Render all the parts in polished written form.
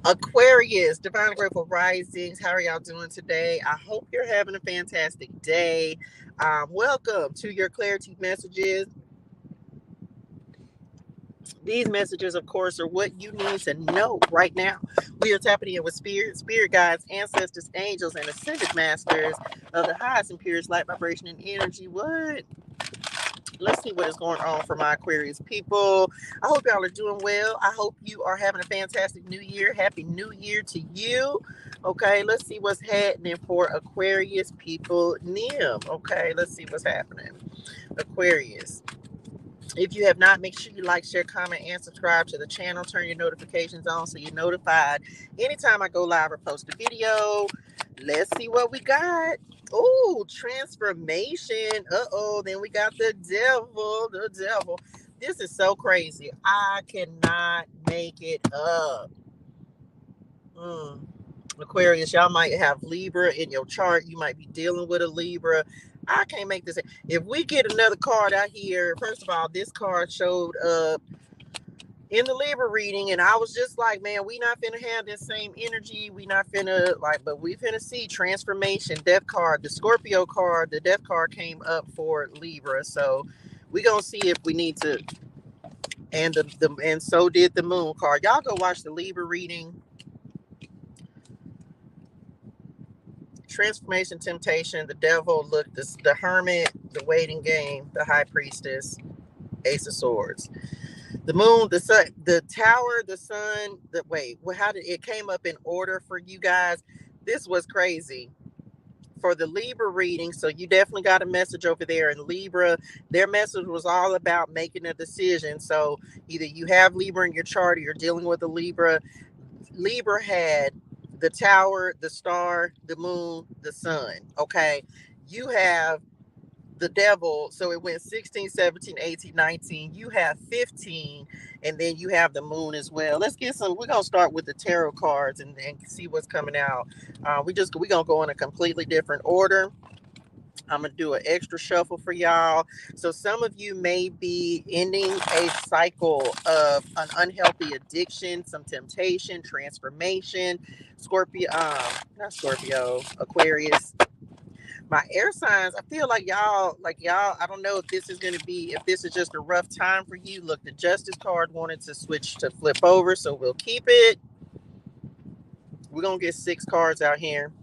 Aquarius, Divine Grateful Risings. How are y'all doing today? I hope you're having a fantastic day. Welcome to your ClariTEA messages. These messages, of course, are what you need to know right now. We are tapping in with spirit guides, ancestors, angels, and ascended masters of the highest and purest light vibration and energy. What? Let's see what is going on for my Aquarius people. I hope y'all are doing well. I hope you are having a fantastic new year. Happy New Year to you. Okay, let's see what's happening for Aquarius people. Nim. Okay, let's see what's happening. Aquarius. If you have not, make sure you like, share, comment, and subscribe to the channel. Turn your notifications on so you're notified anytime I go live or post a video. Let's see what we got. Oh, transformation. Uh-oh. Then we got the devil. The devil. This is so crazy. I cannot make it up. Aquarius, y'all might have Libra in your chart. You might be dealing with a Libra. I can't make this. If we get another card out here, first of all, this card showed up in the Libra reading, and I was just like, man, we not finna have this same energy. We not finna but we finna see transformation. Death card, the Scorpio card, the death card came up for Libra, so we gonna see if we need to. And and so did the Moon card. Y'all go watch the Libra reading. Transformation, temptation, the devil, look, the hermit, the waiting game, the high priestess, ace of swords, the moon, the sun, the tower, the sun. How did it came up in order for you guys? This was crazy for the Libra reading. So you definitely got a message over there in Libra. Their message was all about making a decision. So either you have Libra in your chart or you're dealing with a Libra. Libra had the tower, the star, the moon, the sun. Okay. You have the devil. So it went 16, 17, 18, 19. You have 15. And then you have the moon as well. Let's get some. We're going to start with the tarot cards and see what's coming out. We're going to go in a completely different order. I'm going to do an extra shuffle for y'all. So some of you may be ending a cycle of an unhealthy addiction, some temptation, transformation. Not Scorpio, Aquarius. My air signs, I feel like y'all, I don't know if this is going to be, if this is just a rough time for you. Look, the Justice card wanted to switch to flip over, so we'll keep it. We're going to get 6 cards out here.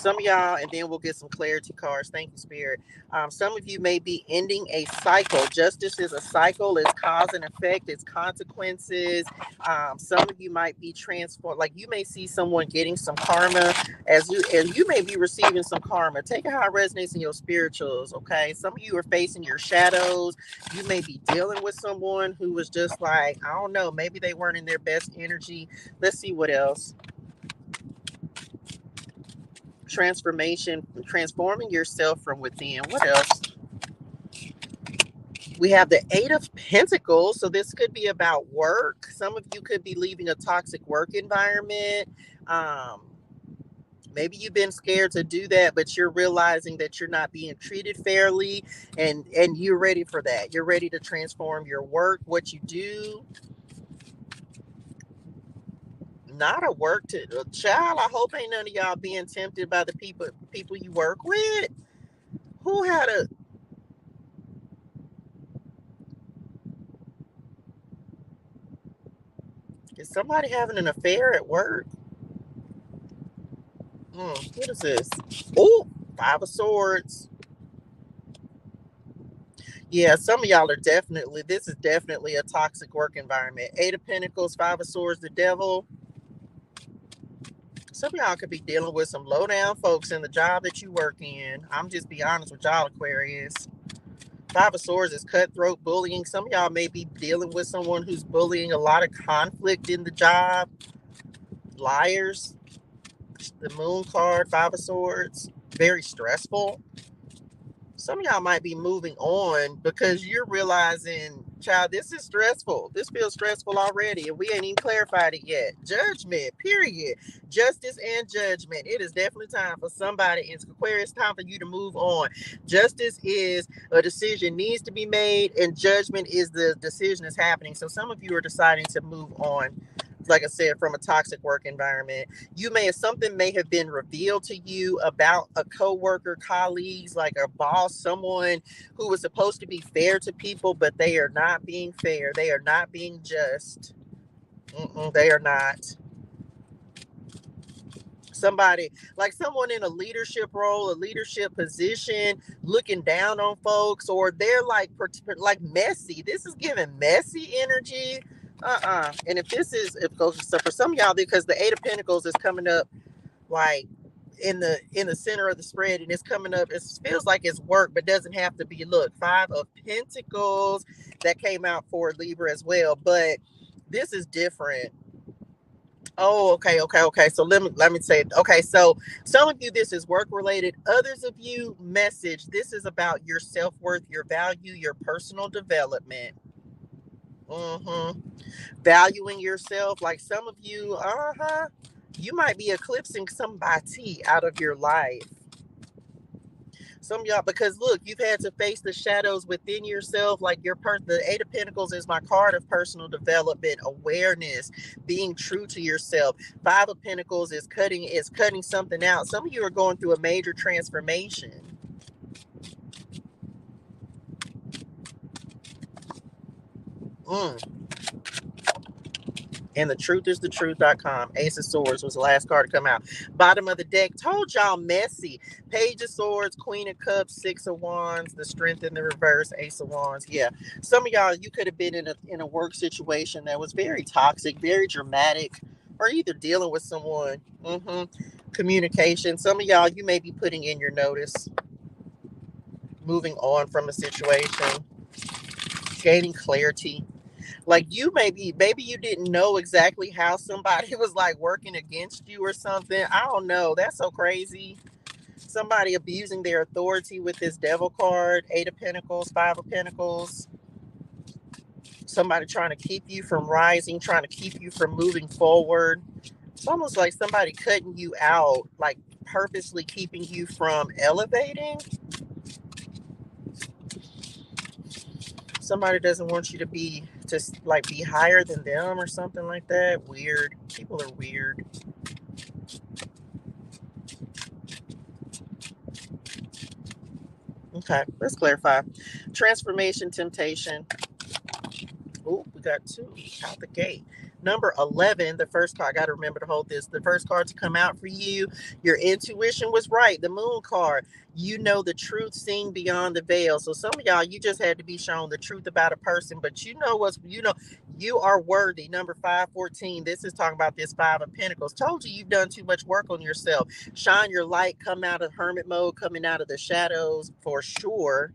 Some of y'all, and then we'll get some clarity cards. Thank you, Spirit. Some of you may be ending a cycle. Justice is a cycle. It's cause and effect. It's consequences. Some of you might be transformed. Like you may see someone getting some karma and you may be receiving some karma. Take it how it resonates in your spirituals, okay? Some of you are facing your shadows. You may be dealing with someone who was just like, I don't know, maybe they weren't in their best energy. Let's see what else. Transformation, transforming yourself from within. What else? We have the 8 of Pentacles. So this could be about work. Some of you could be leaving a toxic work environment. Maybe you've been scared to do that, but you're realizing that you're not being treated fairly, and you're ready for that. You're ready to transform your work, what you do. Not a work to child. I hope ain't none of y'all being tempted by the people you work with. Who had a is somebody having an affair at work? What is this? Oh, 5 of Swords. Yeah, some of y'all are definitely, this is definitely a toxic work environment. 8 of Pentacles, 5 of Swords, the devil. Some of y'all could be dealing with some low down folks in the job that you work in. I'm just be honest with y'all, Aquarius. 5 of Swords is cutthroat bullying. Some of y'all may be dealing with someone who's bullying, a lot of conflict in the job. Liars. The Moon card, 5 of Swords. Very stressful. Some of y'all might be moving on because you're realizing Child, this is stressful. This feels stressful already, and we ain't even clarified it yet. Judgment, period. Justice and judgment. It is definitely time for somebody. It's Aquarius, time for you to move on. Justice is a decision needs to be made, and judgment is the decision is happening. So some of you are deciding to move on, like I said, from a toxic work environment. Something may have been revealed to you about a coworker, colleagues, like a boss, someone who was supposed to be fair to people, but they are not being fair. They are not being just. They are not. Somebody, like someone in a leadership role, a leadership position, looking down on folks, or they're like messy. This is giving messy energy. And if so for some of y'all, because the Eight of Pentacles is coming up like in the center of the spread, and it's coming up, it feels like it's work, but doesn't have to be. Look, Five of Pentacles that came out for Libra as well, but this is different. Oh, okay. So let me say, okay, so some of you, this is work related. Others of you, message. This is about your self-worth, your value, your personal development. Valuing yourself. Like some of you, you might be eclipsing somebody out of your life. Some of y'all, because look, you've had to face the shadows within yourself. Like the Eight of Pentacles is my card of personal development, awareness, being true to yourself. Five of Pentacles is cutting something out. Some of you are going through a major transformation. And the truth is the truth.com. Ace of Swords was the last card to come out. Bottom of the deck, told y'all messy. Page of Swords, Queen of Cups, Six of Wands, the Strength in the reverse, Ace of Wands. Yeah, some of y'all, you could have been in a work situation that was very toxic, very dramatic, or either dealing with someone. Communication. Some of y'all, you may be putting in your notice, moving on from a situation, gaining clarity. Like you maybe you didn't know exactly how somebody was like working against you or something. I don't know. That's so crazy. Somebody abusing their authority with this Devil card, Eight of Pentacles, Five of Pentacles. Somebody trying to keep you from rising, trying to keep you from moving forward. It's almost like somebody cutting you out, like purposely keeping you from elevating. Somebody doesn't want you to be higher than them or something like that. Weird. People are weird. Okay, let's clarify. Transformation, temptation. Oh, we got two out the gate. Number 11, the first card. I got to remember to hold this. The first card to come out for you. Your intuition was right. The Moon card. You know the truth, seeing beyond the veil. So some of y'all, you just had to be shown the truth about a person, but you are worthy. Number 514. This is talking about this Five of Pentacles. Told you you've done too much work on yourself. Shine your light. Come out of hermit mode. Coming out of the shadows for sure.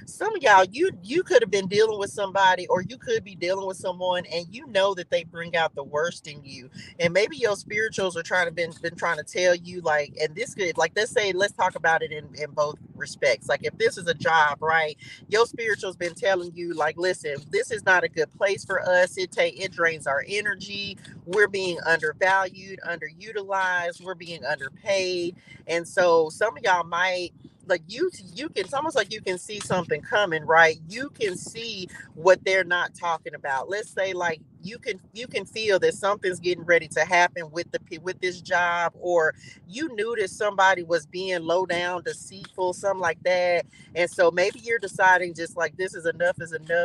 Some of y'all, you could have been dealing with somebody, or you could be dealing with someone, and you know that they bring out the worst in you. And maybe your spirituals are been trying to tell you, like, and this could, like, let's talk about it in both respects. Like if this is a job, right? Your spiritual's been telling you, like, listen, this is not a good place for us. It drains our energy. We're being undervalued, underutilized, we're being underpaid. And so some of y'all might, like, you can, it's almost like you can see something coming, right? You can see what they're not talking about. Let's say, like, you can feel that something's getting ready to happen with this job, or you knew that somebody was being low down, deceitful, something like that. And so maybe you're deciding, just like, this is enough,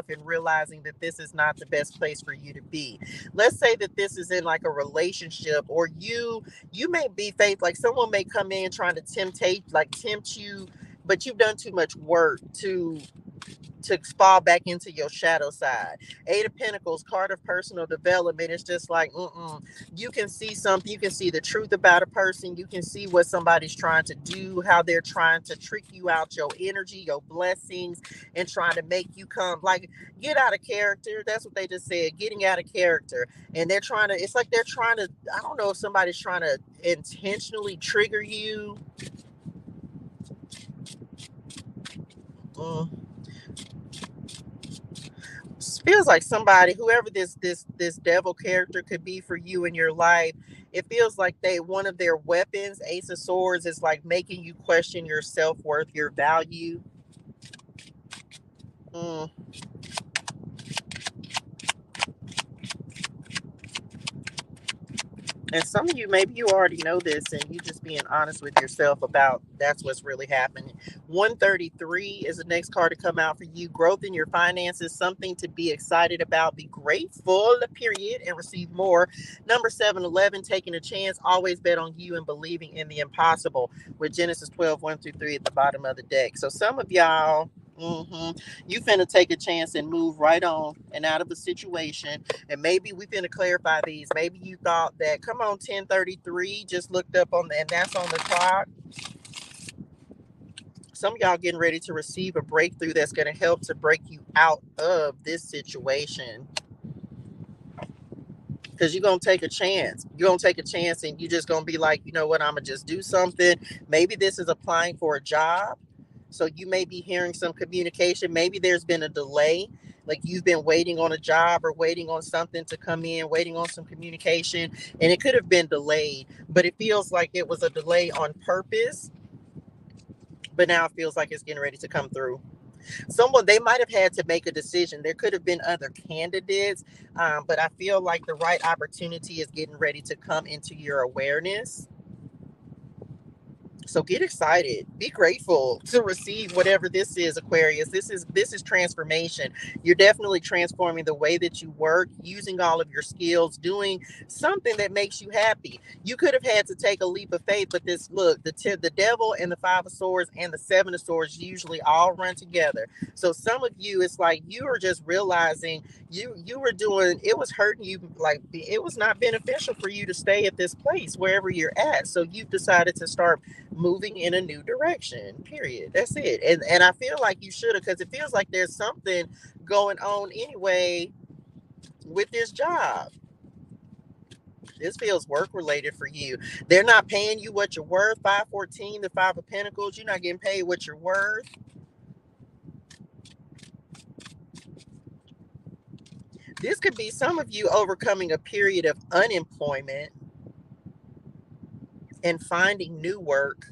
and realizing that this is not the best place for you to be. Let's say that this is in like a relationship, or you may be faced, like someone may come in trying to tempt you, but you've done too much work to fall back into your shadow side. Eight of Pentacles, card of personal development. It's just like, you can see something. You can see the truth about a person. You can see what somebody's trying to do, how they're trying to trick you out your energy, your blessings, and trying to make you come, like, get out of character. That's what they just said, getting out of character. And it's like they're trying to, I don't know if somebody's trying to intentionally trigger you. Feels like somebody, whoever this devil character could be for you in your life, it feels like they, one of their weapons, Ace of Swords, is like making you question your self-worth, your value. Mm. And some of you, maybe you already know this and you just being honest with yourself about that's what's really happening. 133 is the next card to come out for you. Growth in your finances, something to be excited about. Be grateful, period, and receive more. Number 711, taking a chance. Always bet on you and believing in the impossible, with Genesis 12, 1 through 3 at the bottom of the deck. So some of y'all, you finna take a chance and move right on and out of a situation. And maybe we finna clarify these. Maybe you thought that, come on, 1033, just looked up on the, and that's on the clock. Some of y'all getting ready to receive a breakthrough that's going to help to break you out of this situation. Because you're going to take a chance. You're going to take a chance and you're just going to be like, you know what, I'm going to just do something. Maybe this is applying for a job. So you may be hearing some communication. Maybe there's been a delay. Like you've been waiting on a job or waiting on something to come in, waiting on some communication, and it could have been delayed, but it feels like it was a delay on purpose. But now it feels like it's getting ready to come through. Someone, they might have had to make a decision. There could have been other candidates, but I feel like the right opportunity is getting ready to come into your awareness. So get excited. Be grateful to receive whatever this is, Aquarius. This is transformation. You're definitely transforming the way that you work, using all of your skills, doing something that makes you happy. You could have had to take a leap of faith, but this, look, the devil and the Five of Swords and the Seven of Swords usually all run together. So some of you, it's like you are just realizing you were doing, it was hurting you, like it was not beneficial for you to stay at this place wherever you're at. So you've decided to start moving in a new direction, period. That's it. And I feel like you should have, because it feels like there's something going on anyway with this job. This feels work related for you. They're not paying you what you're worth. 514, the Five of Pentacles, you're not getting paid what you're worth. This could be some of you overcoming a period of unemployment and finding new work,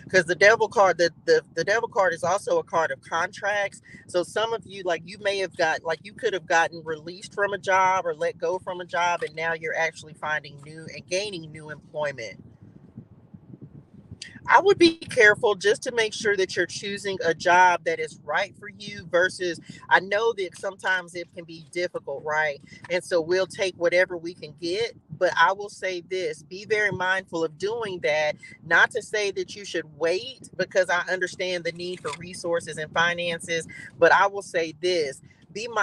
because the devil card, the devil card is also a card of contracts. So some of you, like you may have got, like you could have gotten released from a job or let go from a job, and now you're actually finding new and gaining new employment. I would be careful just to make sure that you're choosing a job that is right for you versus, I know that sometimes it can be difficult, right? And so we'll take whatever we can get. But I will say this, be very mindful of doing that. Not to say that you should wait, because I understand the need for resources and finances. But I will say this,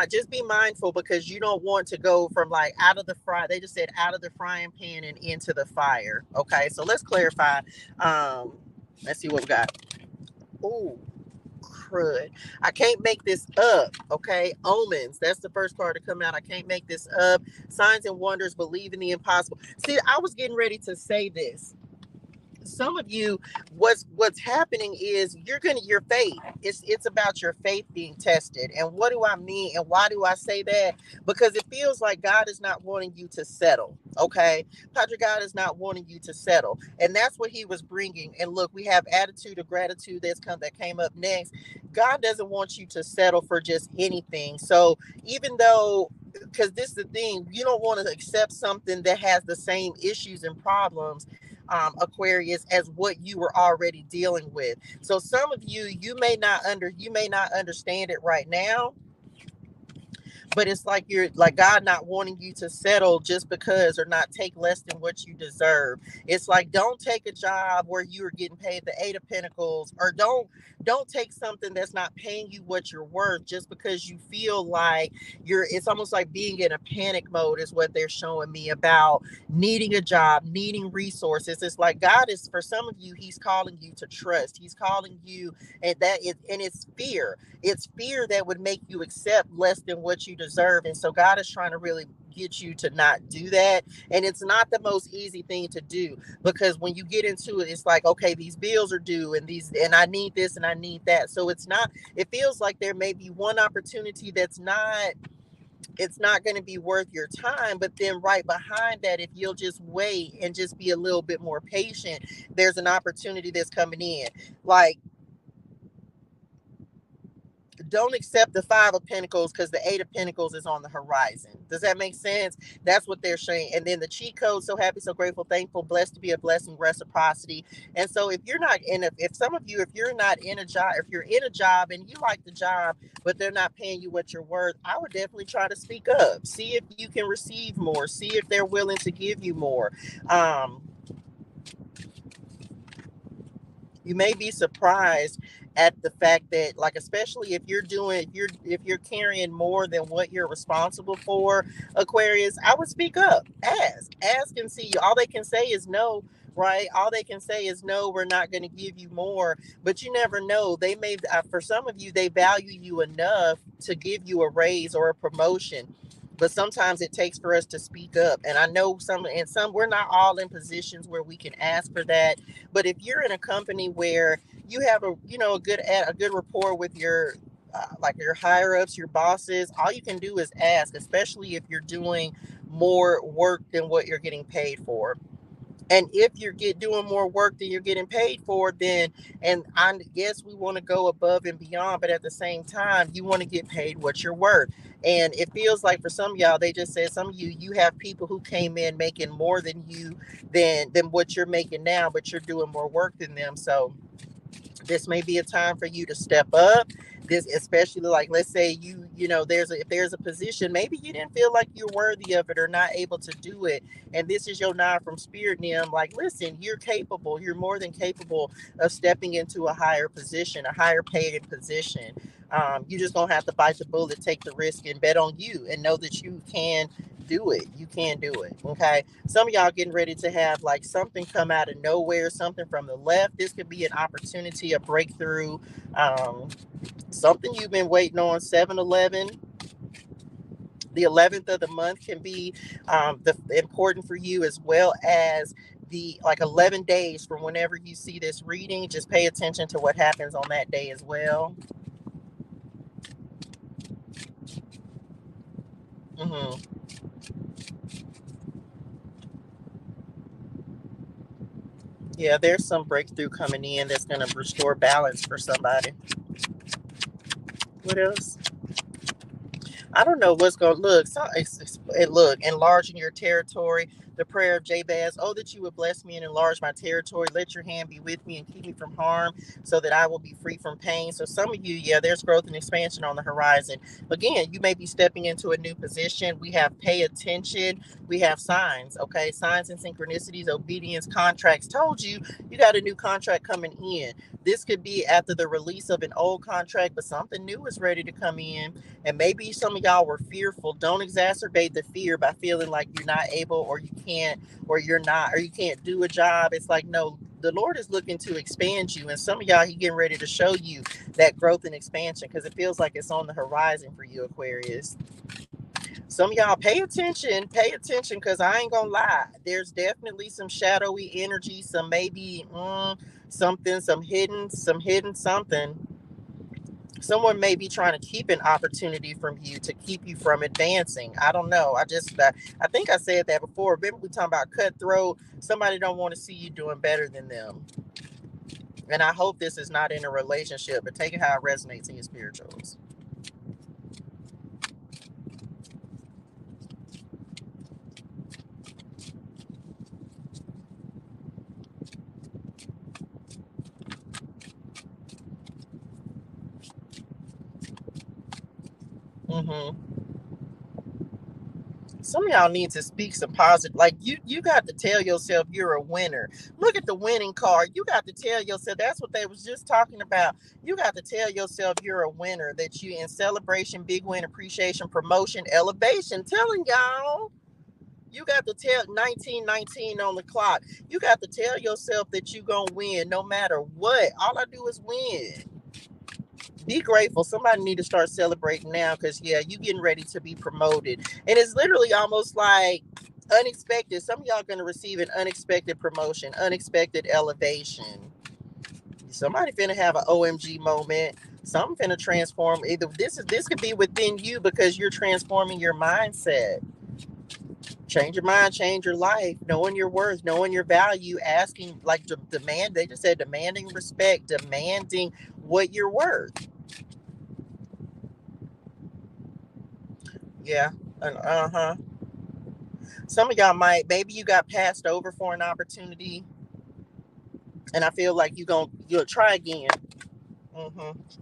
just be mindful, because you don't want to go from like out of the fry. They just said out of the frying pan and into the fire. Okay, so let's clarify. Let's see what we got. Ooh, crud. I can't make this up. Okay, omens. That's the first card to come out. I can't make this up. Signs and wonders. Believe in the impossible. See, I was getting ready to say this. Some of you, what's happening is your faith, it's about your faith being tested. And what do I mean, and why do I say that? Because it feels like God is not wanting you to settle. Okay, Padre, God is not wanting you to settle, and that's what he was bringing. And look, we have attitude of gratitude that came up next. God doesn't want you to settle for just anything. So even though, because this is the thing, you don't want to accept something that has the same issues and problems, Aquarius, as what you were already dealing with. So some of you, you may not understand it right now, but it's like you're like God not wanting you to settle just because, or not take less than what you deserve. It's like, don't take a job where you are getting paid the Eight of Pentacles, or don't take something that's not paying you what you're worth just because you feel like it's almost like being in a panic mode is what they're showing me, about needing a job, needing resources. It's like God is, for some of you, he's calling you to trust. He's calling you, and it's fear. It's fear that would make you accept less than what you deserve. And so God is trying to really get you to not do that. And it's not the most easy thing to do, because when you get into it, it's like, okay, these bills are due and I need this and I need that. So it feels like there may be one opportunity it's not going to be worth your time. But then right behind that, if you'll just wait and just be a little bit more patient, there's an opportunity that's coming in. Like, don't accept the Five of Pentacles because the Eight of Pentacles is on the horizon. Does that make sense? That's what they're saying. And then the cheat code: so happy, so grateful, thankful, blessed to be a blessing, reciprocity. And so if you're not in if some of you, if you're not in a job, if you're in a job and you like the job, but they're not paying you what you're worth, I would definitely try to speak up. See if you can receive more. See if they're willing to give you more. You may be surprised at the fact that, like, especially if you're carrying more than what you're responsible for, Aquarius, I would speak up. Ask and see. All they can say is no. Right, all they can say is no, we're not going to give you more. But you never know, they may, for some of you, they value you enough to give you a raise or a promotion. But sometimes it takes for us to speak up. And I know some we're not all in positions where we can ask for that. But if you're in a company where you have a good rapport with your like your higher ups, your bosses, all you can do is ask, especially if you're doing more work than what you're getting paid for. And if you're doing more work than you're getting paid for, then, and I guess we want to go above and beyond, but at the same time, you want to get paid what you're worth. And it feels like for some of y'all, they just said some of you have people who came in making more than you, than what you're making now, but you're doing more work than them. So this may be a time for you to step up. This, especially, like, let's say if there's a position, maybe you didn't feel like you're worthy of it or not able to do it, and this is your nod from spirit, Nim. Like, listen, you're capable. You're more than capable of stepping into a higher position, a higher paid position. You just gonna have to bite the bullet, take the risk, and bet on you, and know that you can do it. You can do it. Okay. Some of y'all getting ready to have like something come out of nowhere, something from the left. This could be an opportunity, a breakthrough, something you've been waiting on. 7-11. The 11th of the month can be important for you, as well as the, like, 11 days from whenever you see this reading. Just pay attention to what happens on that day as well. Mm-hmm. Yeah, there's some breakthrough coming in that's going to restore balance for somebody. What else? I don't know what's going to look. So look, enlarging your territory. The prayer of Jabez: oh, that you would bless me and enlarge my territory. Let your hand be with me and keep me from harm, so that I will be free from pain. So some of you, yeah, there's growth and expansion on the horizon. Again, you may be stepping into a new position. We have pay attention. We have signs, okay? Signs and synchronicities, obedience, contracts. Told you, you got a new contract coming in. This could be after the release of an old contract, but something new is ready to come in. And maybe some of y'all were fearful. Don't exacerbate the fear by feeling like you're not able, or you can't, or you can't do a job. It's like, no, the Lord is looking to expand you. And some of y'all, He getting ready to show you that growth and expansion, because it feels like it's on the horizon for you, Aquarius. Some of y'all, pay attention, because I ain't gonna lie. There's definitely some shadowy energy, some maybe something, some hidden something. Someone may be trying to keep an opportunity from you to keep you from advancing. I don't know. I think I said that before. Remember, we talking about cutthroat. Somebody don't want to see you doing better than them. And I hope this is not in a relationship, but take it how it resonates in your spirituals. Mm-hmm. Some of y'all need to speak some positive. Like, you got to tell yourself you're a winner. Look at the winning card. You got to tell yourself, that's what they was just talking about. You got to tell yourself you're a winner, that you in celebration, big win, appreciation, promotion, elevation. Telling y'all, you got to tell 1919 on the clock. You got to tell yourself that you gonna win no matter what. All I do is win. Be grateful. Somebody need to start celebrating now, because yeah, you getting ready to be promoted. And it's literally almost like unexpected. Some of y'all gonna receive an unexpected promotion, unexpected elevation. Somebody finna have an OMG moment. Something finna transform. Either this could be within you, because you're transforming your mindset. Change your mind, change your life, knowing your worth, knowing your value, asking, like, demand. They just said demanding respect, demanding what you're worth. Yeah. And some of y'all might, maybe you got passed over for an opportunity, and I feel like you'll try again.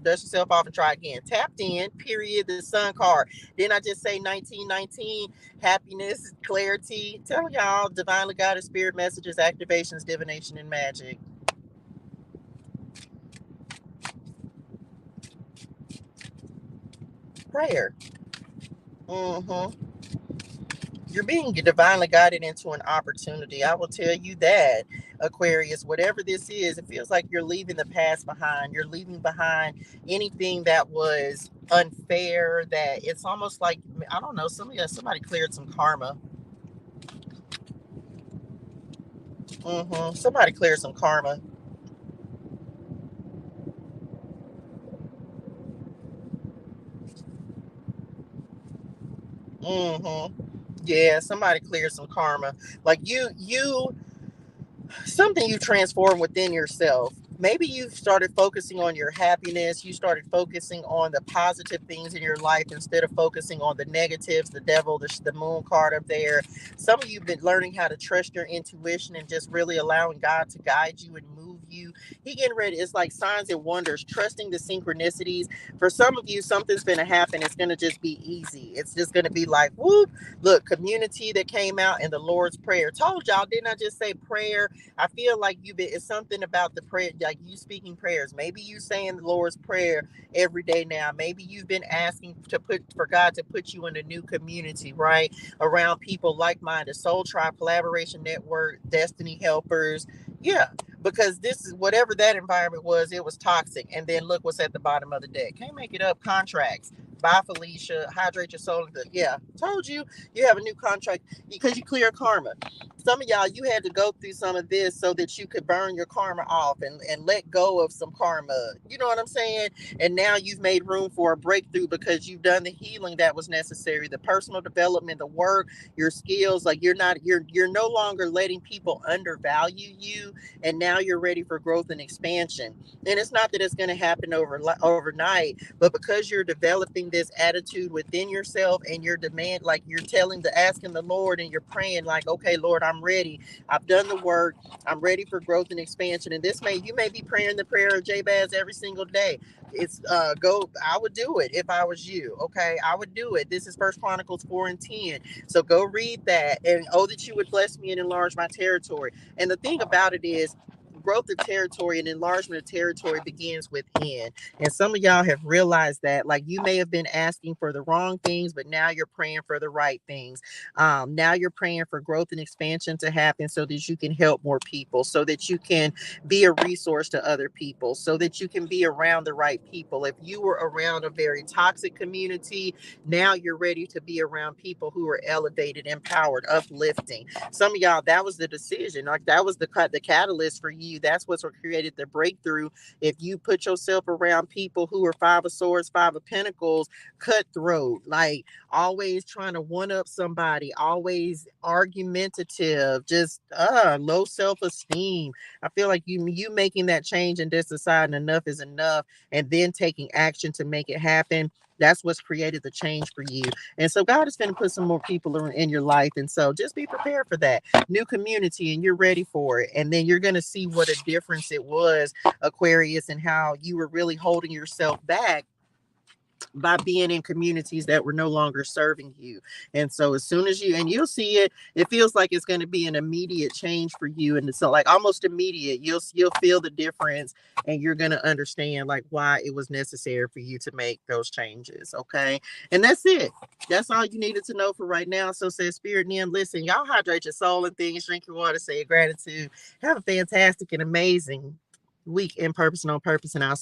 Dust yourself off and try again. Tapped in, period. The sun card. Didn't I just say 1919? Happiness, clarity. Tell y'all, divinely guided spirit messages, activations, divination, and magic. Prayer. You're being divinely guided into an opportunity. I will tell you that, Aquarius, whatever this is, it feels like you're leaving the past behind. You're leaving behind anything that was unfair, that it's almost like, I don't know, somebody cleared some karma. Somebody cleared some karma. Yeah, somebody cleared some karma. Like you something you transform within yourself. Maybe you started focusing on your happiness. You started focusing on the positive things in your life instead of focusing on the negatives, the devil, the moon card up there. Some of you have been learning how to trust your intuition and just really allowing God to guide you and move you. He getting ready. It's like signs and wonders, trusting the synchronicities. For some of you, something's going to happen. It's going to just be easy. It's just going to be like, whoop. Look, community that came out in the Lord's Prayer. Told y'all, didn't I just say prayer? I feel like it's something about the prayer, like you speaking prayers. Maybe you saying the Lord's Prayer every day now. Maybe you've been asking for God to put you in a new community, right? Around people like-minded, soul tribe, collaboration network, destiny helpers. Yeah, because this is whatever that environment was, it was toxic. And then look what's at the bottom of the deck. Can't make it up. Contracts. Bye, Felicia. Hydrate your soul. Yeah, told you you have a new contract because you clear karma. Some of y'all, you had to go through some of this so that you could burn your karma off and let go of some karma. You know what I'm saying? And now you've made room for a breakthrough because you've done the healing that was necessary, the personal development, the work, your skills. Like you're no longer letting people undervalue you, and now you're ready for growth and expansion. And it's not that it's going to happen overnight, but because you're developing this attitude within yourself and your demand, like you're asking the Lord, and you're praying like, okay, Lord, I'm ready. I've done the work. I'm ready for growth and expansion. And you may be praying the prayer of Jabez every single day. It's I would do it if I was you. Okay. I would do it. This is First Chronicles 4:10. So go read that. And oh, that you would bless me and enlarge my territory. And the thing about it is, growth of territory and enlargement of territory begins within. And some of y'all have realized that, like, you may have been asking for the wrong things, but now you're praying for the right things. Now you're praying for growth and expansion to happen so that you can help more people, so that you can be a resource to other people, so that you can be around the right people. If you were around a very toxic community, now you're ready to be around people who are elevated, empowered, uplifting. Some of y'all, that was the decision. Like, that was the catalyst for you. That's what's created the breakthrough. If you put yourself around people who are Five of Swords, Five of Pentacles, cutthroat, like always trying to one up somebody, always argumentative, just low self-esteem. I feel like you making that change and just deciding enough is enough, and then taking action to make it happen. That's what's created the change for you. And so God is going to put some more people in your life. And so just be prepared for that new community, and you're ready for it. And then you're going to see what a difference it was, Aquarius, and how you were really holding yourself back by being in communities that were no longer serving you. And so as soon as you'll see it, it feels like it's going to be an immediate change for you. And so, like, almost immediate, you'll feel the difference, and you're going to understand like why it was necessary for you to make those changes. Okay. And that's it. That's all you needed to know for right now. So says Spirit Nim, listen, y'all hydrate your soul and things, drink your water, say gratitude. Have a fantastic and amazing week in purpose and on purpose. And I'll see